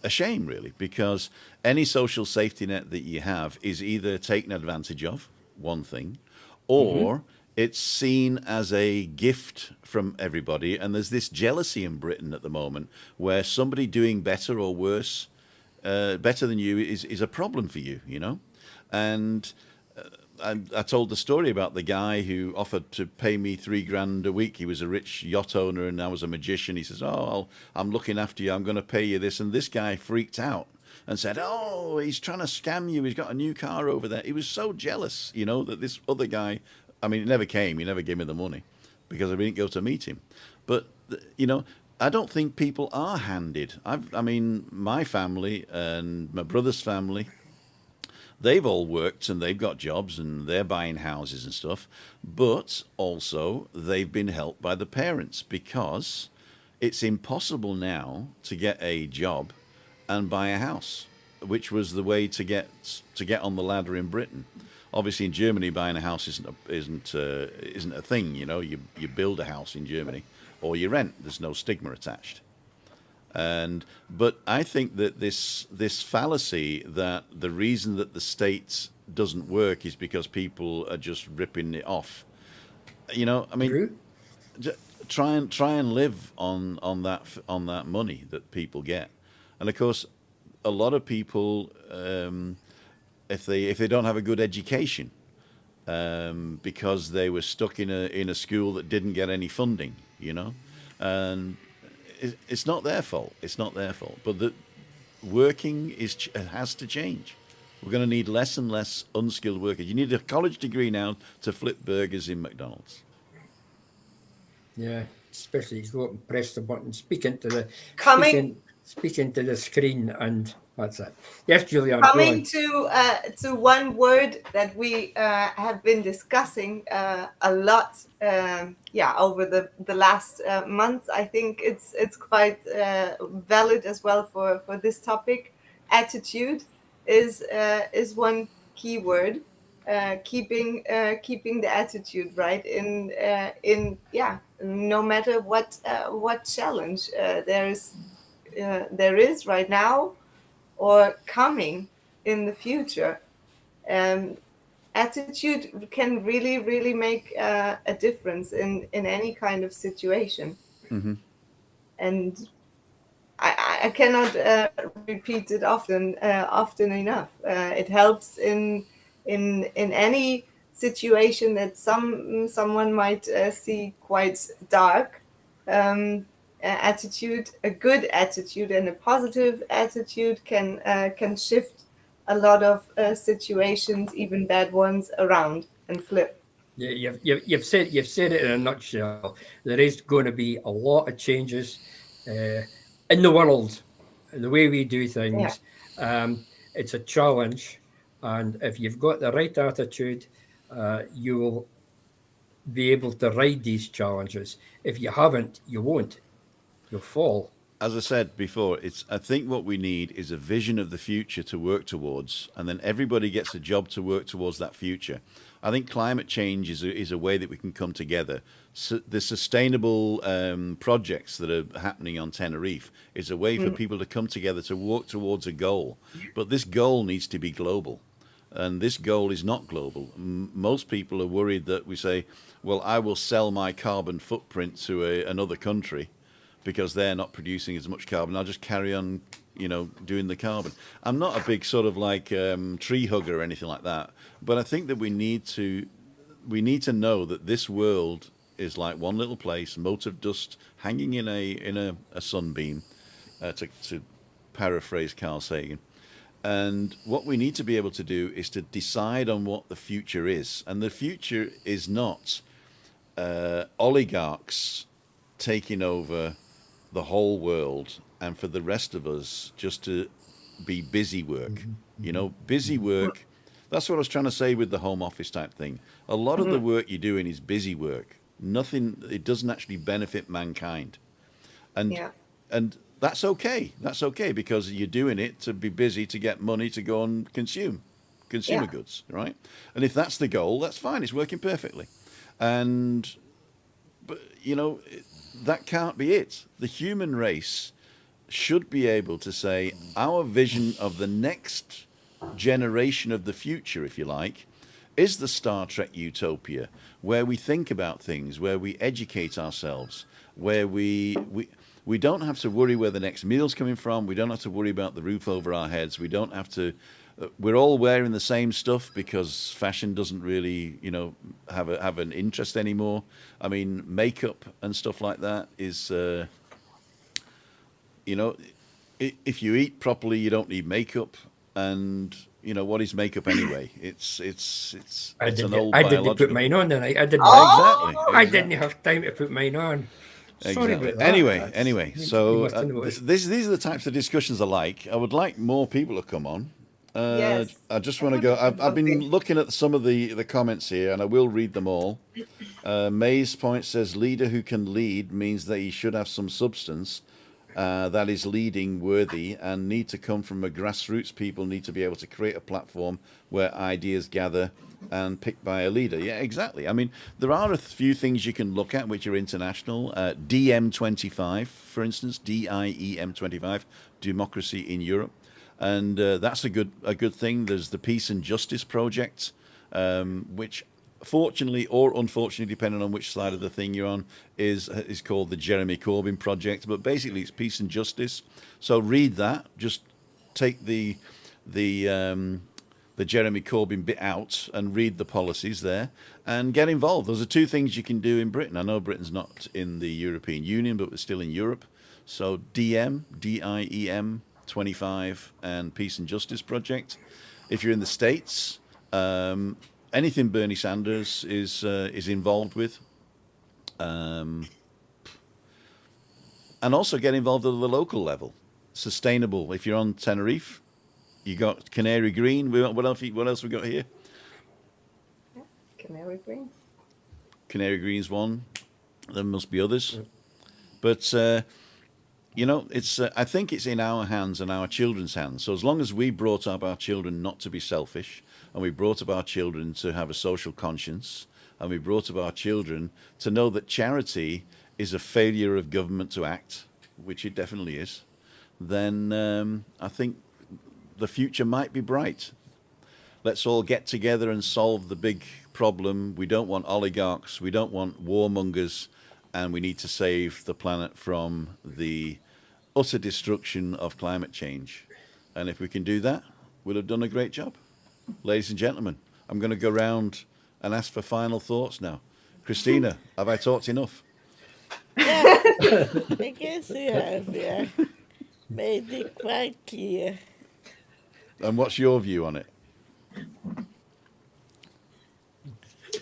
a shame, really, because any social safety net that you have is either taken advantage of, one thing, or it's seen as a gift from everybody. And there's this jealousy in Britain at the moment where somebody doing better or worse, better than you, is a problem for you, you know? And I told the story about the guy who offered to pay me $3,000 a week. He was a rich yacht owner, and I was a magician. He says, "Oh, I'm looking after you. I'm going to pay you this." And this guy freaked out and said, "Oh, he's trying to scam you. He's got a new car over there." He was so jealous, you know, that this other guy. I mean, he never came. He never gave me the money because I didn't go to meet him. But you know, I don't think people are handed. I mean, my family and my brother's family, they've all worked and they've got jobs and they're buying houses and stuff, but also they've been helped by the parents because it's impossible now to get a job and buy a house, which was the way to get on the ladder in Britain. Obviously, in Germany, buying a house isn't a thing. You know, you build a house in Germany or you rent. There's no stigma attached. But I think that this fallacy that the reason that the state doesn't work is because people are just ripping it off. You know, I mean, true. try and live on that money that people get, and of course, a lot of people if they don't have a good education, because they were stuck in a school that didn't get any funding, and it's not their fault. It's not their fault. But the working has to change. We're going to need less and less unskilled workers. You need a college degree now to flip burgers in McDonald's. Yeah, especially you go up and press the button, speak into the screen, and that's it. Yes, Julianne. Coming to one word that we have been discussing a lot, over the last months. I think it's quite valid as well for this topic. Attitude is one key word. Keeping the attitude right in no matter what challenge there is right now or coming in the future. Attitude can really make a difference in any kind of situation. Mm-hmm. And I cannot repeat it often enough. It helps in any situation that someone might see quite dark. Attitude, a good attitude and a positive attitude can shift a lot of situations, even bad ones, around and flip. Yeah, you've said it in a nutshell. There is going to be a lot of changes in the world, the way we do things. It's a challenge, and if you've got the right attitude, you will be able to ride these challenges. If you haven't, you won't. You'll fall. As I said before, I think what we need is a vision of the future to work towards, and then everybody gets a job to work towards that future. I think climate change is a way that we can come together. So the sustainable projects that are happening on Tenerife is a way for people to come together to work towards a goal. But this goal needs to be global. And this goal is not global. Most people are worried that we say, well, I will sell my carbon footprint to another country because they're not producing as much carbon. I'll just carry on, doing the carbon. I'm not a big sort of like tree hugger or anything like that, but I think that we need to know that this world is like one little place, mote of dust hanging in a sunbeam, to paraphrase Carl Sagan. And what we need to be able to do is to decide on what the future is, and the future is not oligarchs taking over the whole world, and for the rest of us just to be busy work. Busy work. That's what I was trying to say with the home office type thing. A lot of the work you're doing is busy work. It doesn't actually benefit mankind. And that's okay. That's okay, because you're doing it to be busy, to get money, to go and consume consumer goods, right? And if that's the goal, that's fine. It's working perfectly. But that can't be it. The human race should be able to say our vision of the next generation of the future, if you like, is the Star Trek utopia, where we think about things, where we educate ourselves, where we don't have to worry where the next meal's coming from. We don't have to worry about the roof over our heads. We don't have to. We're all wearing the same stuff because fashion doesn't really, have an interest anymore. I mean, makeup and stuff like that is, if you eat properly, you don't need makeup. And what is makeup anyway? It's an old biological. I didn't put mine on tonight. I didn't. Exactly. I didn't have time to put mine on. Sorry about that. Anyway. So these are the types of discussions I like. I would like more people to come on. Yes. I just want to go. I've been looking at some of the comments here, and I will read them all. May's point says, leader who can lead means that he should have some substance that is leading worthy, and need to come from a grassroots. People need to be able to create a platform where ideas gather and picked by a leader. Yeah, exactly. I mean, there are a few things you can look at which are international. DM25, for instance, DIEM25, Democracy in Europe. And that's a good thing. There's the Peace and Justice Project, which, fortunately or unfortunately, depending on which side of the thing you're on, is called the Jeremy Corbyn Project. But basically, it's peace and justice. So read that. Just take the the Jeremy Corbyn bit out and read the policies there and get involved. Those are two things you can do in Britain. I know Britain's not in the European Union, but we're still in Europe. So DIEM 25 and Peace and Justice Project. If you're in the States, anything Bernie Sanders is involved with. And also get involved at the local level. Sustainable. If you're on Tenerife, you got Canary Green. What else we got here? Canary Green. Canary Green's one. There must be others. But it's. I think it's in our hands and our children's hands. So as long as we brought up our children not to be selfish, and we brought up our children to have a social conscience, and we brought up our children to know that charity is a failure of government to act, which it definitely is, then I think the future might be bright. Let's all get together and solve the big problem. We don't want oligarchs, we don't want warmongers, and we need to save the planet from the utter destruction of climate change. And if we can do that, we'll have done a great job. Ladies and gentlemen, I'm going to go round and ask for final thoughts now. Christina, have I talked enough? Yeah, I guess you have, yeah. Made it quite clear. And what's your view on it?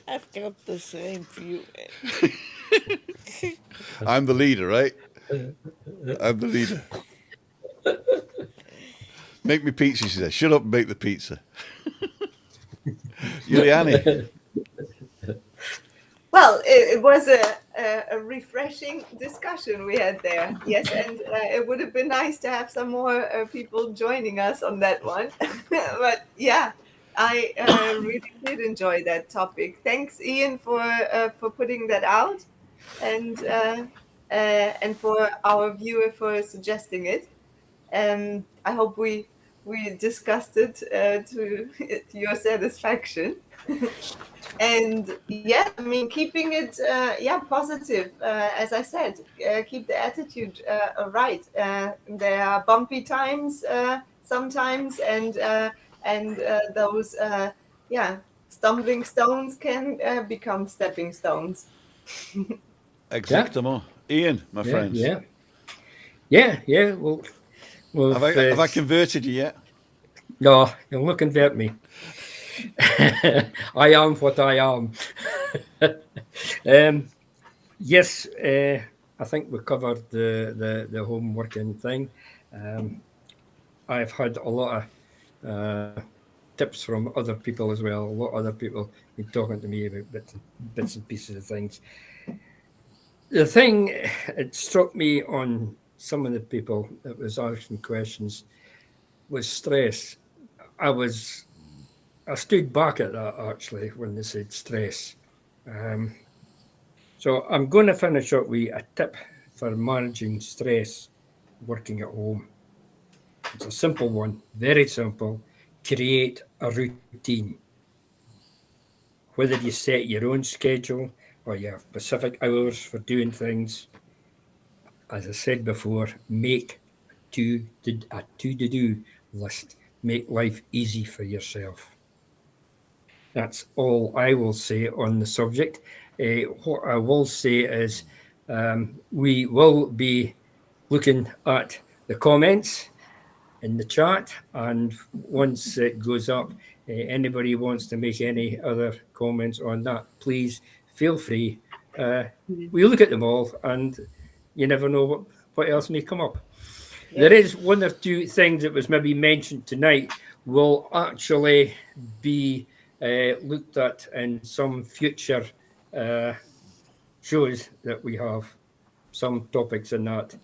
I've got the same view. I'm the leader, right? I'm the leader. Make me pizza, she said. Shut up and make the pizza. Juliani. Well, it was a refreshing discussion we had there. Yes, and it would have been nice to have some more people joining us on that one. But yeah, I really did enjoy that topic. Thanks, Ian, for putting that out, and for our viewer for suggesting it. I hope we discussed it to your satisfaction. And yeah, I mean, keeping it positive, as I said, keep the attitude right. There are bumpy times sometimes, and those stumbling stones can become stepping stones. Exactement. Ian, my friends. Yeah. Well, have I converted you yet? No, you'll not convert me. I am what I am. Yes, I think we covered the home working thing. I've had a lot of tips from other people as well. A lot of other people been talking to me about bits and pieces of things. The thing, it struck me on some of the people that was asking questions was stress. I stood back at that actually when they said stress. So I'm going to finish up with a tip for managing stress working at home. It's a simple one, very simple. Create a routine. Whether you set your own schedule or you have specific hours for doing things, as I said before, make a to-do list. Make life easy for yourself. That's all I will say on the subject. What I will say is we will be looking at the comments in the chat, and once it goes up, anybody wants to make any other comments on that, please feel free. We look at them all, and you never know what else may come up. Yes. There is one or two things that was maybe mentioned tonight will actually be looked at in some future shows that we have, some topics in that.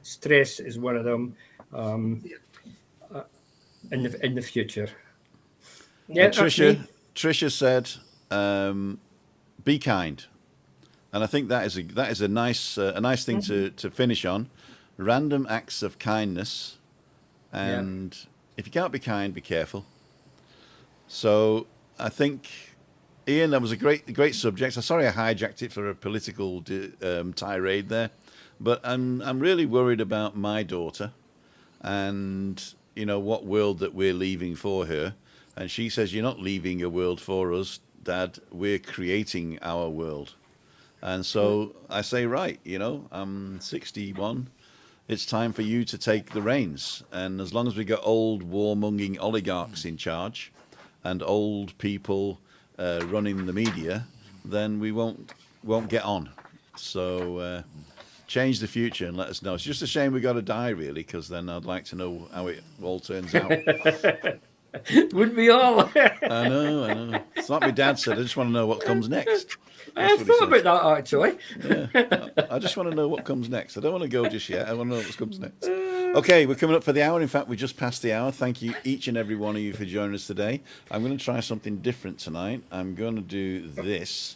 Stress is one of them in the future. Yeah, Tricia said, "Be kind," and I think that is a nice thing to finish on. Random acts of kindness, and if you can't be kind, be careful. So I think, Ian, that was a great subject. I'm sorry I hijacked it for a political tirade there, but I'm really worried about my daughter, and what world that we're leaving for her. And she says, "You're not leaving a world for us, Dad. We're creating our world." And so I say, right, I'm 61. It's time for you to take the reins. And as long as we got old warmongering oligarchs in charge and old people running the media, then we won't get on. So change the future and let us know. It's just a shame we got to die, really, because then I'd like to know how it all turns out. Would we all? I know. It's like my dad said, I just want to know what comes next. I thought about that, actually. Yeah. I just want to know what comes next. I don't want to go just yet. I want to know what comes next. Okay, we're coming up for the hour. In fact, we just passed the hour. Thank you, each and every one of you, for joining us today. I'm going to try something different tonight. I'm going to do this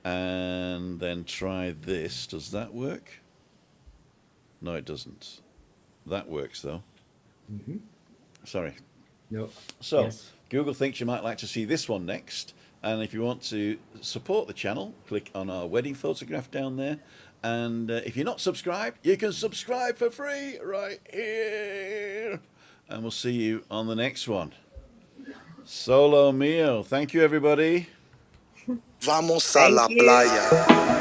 and then try this. Does that work? No, it doesn't. That works, though. Mm-hmm. Sorry. No. So, Yes. Google thinks you might like to see this one next. And if you want to support the channel, click on our wedding photograph down there. And if you're not subscribed, you can subscribe for free right here. And we'll see you on the next one. Solo mio. Thank you, everybody. Vamos a la Thank you. playa.